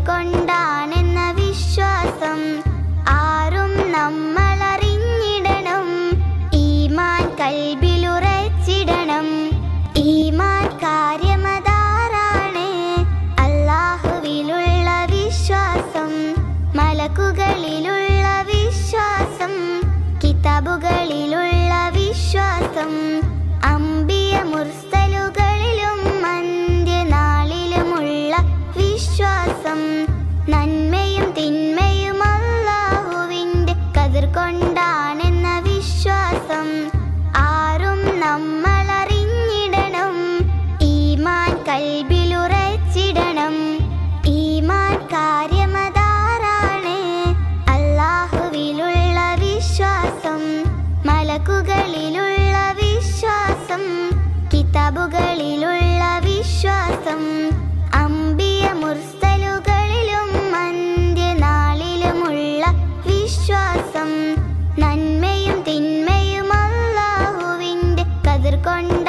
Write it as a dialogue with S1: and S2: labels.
S1: കൊണ്ടാണെന്ന വിശ്വാസം ആരും നമ്മളറിഞ്ഞിടണം. ഈമാൻ കൽബിലുറച്ചിടണം. ഈമാൻ കാര്യമതാറാണ്. അല്ലാഹുവിലുള്ള വിശ്വാസം, മലക്കുകളിലുള്ള വിശ്വാസം, കിതാബുകളിലുള്ള വിശ്വാസം, അംബിയ മുർസലുകളിലും അന്ത്യനാളിലുമുള്ള വിശ്വാസം, നന്മയും തിന്മയും അല്ലാഹുവിൻ്റെ ഖദർ കൊണ്ടാണെന്ന വിശ്വാസം ആരും നമ്മളറിഞ്ഞിടണം. ഈമാൻ കൽബിലുറച്ചിടണം. ഈമാൻ കാര്യമതാറാണ്. അല്ലാഹുവിലുള്ള വിശ്വാസം, മലക്കുകളിലുള്ള വിശ്വാസം, കിതാബുകളിലുള്ള വിശ്വാസം, അംബിയ മുർസലുകളിലും അന്ത്യനാളിലുമുള്ള വിശ്വാസം, നന്മയും തിന്മയും അല്ലാഹുവിൻ്റെ ഖദർ കൊണ്ട്